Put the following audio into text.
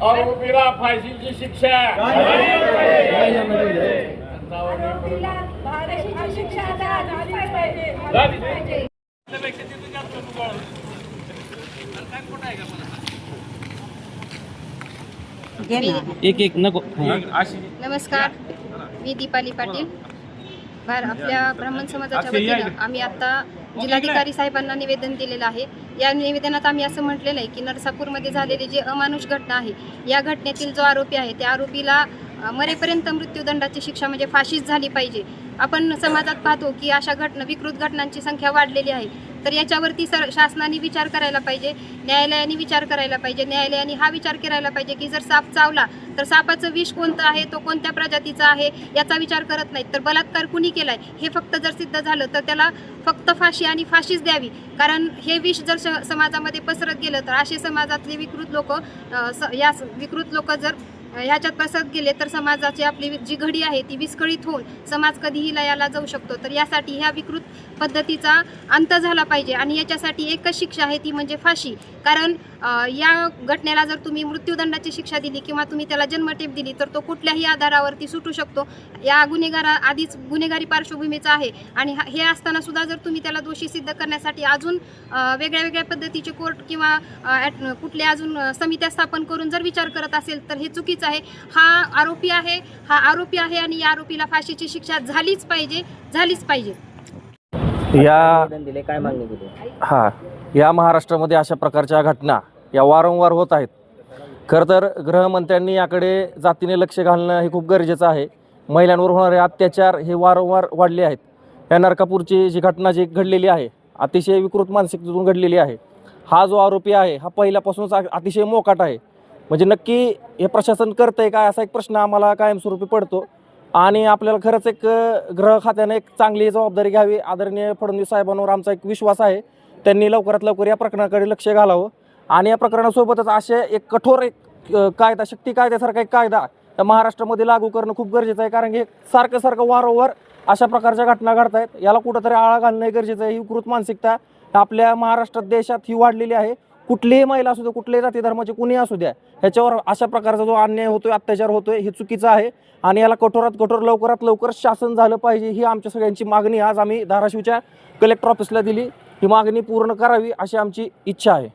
आरोपीला फाशीची शिक्षा एक एक नको. नमस्कार, मी दीपाली पाटील. आपल्या ब्राह्मण समाजाच्या वतीनं आम्ही आता जिल्हाधिकारी साहेबांना निवेदन दिलेलं आहे. या निवेदनात आम्ही असं म्हटलेलं आहे की नरसापूरमध्ये झालेली जी अमानुष घटना आहे, या घटनेतील जो आरोपी आहे त्या आरोपीला मरेपर्यंत मृत्यूदंडाची शिक्षा म्हणजे फाशीच झाली पाहिजे. आपण समाजात पाहतो की अशा विकृत घटनांची संख्या वाढलेली आहे. तर याच्यावरती शासनाने विचार करायला पाहिजे, न्यायालयाने विचार करायला पाहिजे. न्यायालयाने हा विचार करायला पाहिजे की जर साप चावला तर सापाचं विष कोणतं आहे, तो कोणत्या प्रजातीचा आहे याचा विचार करत नाहीत. तर बलात्कार कुणी केलाय हे फक्त जर सिद्ध झालं तर त्याला फक्त फाशी आणि फाशीच द्यावी. कारण हे विष जर समाजामध्ये पसरत गेलं तर असे समाजातले विकृत लोक जर ह्याच्यात पसरत गेले तर समाजाची आपली जी घडी आहे ती विस्कळीत होऊन समाज कधीही लयाला जाऊ शकतो. तर यासाठी ह्या विकृत पद्धतीचा अंत झाला पाहिजे आणि याच्यासाठी एकच शिक्षा आहे ती म्हणजे फाशी. कारण या घटनेला जर तुम्ही मृत्यूदंडाची शिक्षा दिली किंवा तुम्ही त्याला जन्मठेप दिली तर तो कुठल्याही आधारावरती सुटू शकतो. या आधीच गुन्हेगारी पार्श्वभूमीचा आहे आणि हे असताना सुद्धा जर तुम्ही त्याला दोषी सिद्ध करण्यासाठी अजून वेगळ्या पद्धतीचे कोर्ट किंवा कुठल्या अजून समित्या स्थापन करून जर विचार करत असेल तर हे चुकीचं आहे. हा आरोपी आहे आणि या आरोपीला फाशीची शिक्षा झालीच पाहिजे. या महाराष्ट्रामध्ये अशा प्रकारच्या घटना या वारंवार होत आहेत. खरं तर गृहमंत्र्यांनी याकडे जातीने लक्ष घालणं हे खूप गरजेचं आहे. महिलांवर होणारे अत्याचार हे वारंवार वाढले आहेत. या नरकापूरची जी घटना घडलेली आहे अतिशय विकृत मानसिकतेतून घडलेली आहे. हा जो आरोपी आहे हा पहिल्यापासूनच अतिशय मोकाट आहे. म्हणजे नक्की हे प्रशासन करतंय काय असा एक प्रश्न आम्हाला कायमस्वरूपी पडतो. आणि आपल्याला खरंच एक गृह खात्याने एक चांगली जबाबदारी घ्यावी. आदरणीय फडणवीस साहेबांवर आमचा एक विश्वास आहे. त्यांनी लवकरात लवकर या प्रकरणाकडे लक्ष घालावं आणि या प्रकरणासोबतच असे एक कठोर कायदा, शक्ती कायद्यासारखा एक कायदा महाराष्ट्रामध्ये लागू करणं खूप गरजेचं आहे. कारण की सारखं वारंवार अशा प्रकारच्या घटना घडत आहेत. याला कुठंतरी आळा घालणं गरजेचं आहे. ही विकृत मानसिकता आपल्या महाराष्ट्रात देशात ही वाढलेली आहे. कुठलीही महिला असू द्या, कुठल्याही जाती धर्माचे कुणी असू द्या, ह्याच्यावर अशा प्रकारचा जो अन्याय होतोय, अत्याचार होतोय हे चुकीचं आहे आणि याला कठोरात कठोर लवकरात लवकर शासन झालं पाहिजे. ही आमच्या सगळ्यांची मागणी आज आम्ही धाराशिवच्या कलेक्टर ऑफिसला दिली. ही मागणी पूर्ण करावी अशी आमची इच्छा आहे.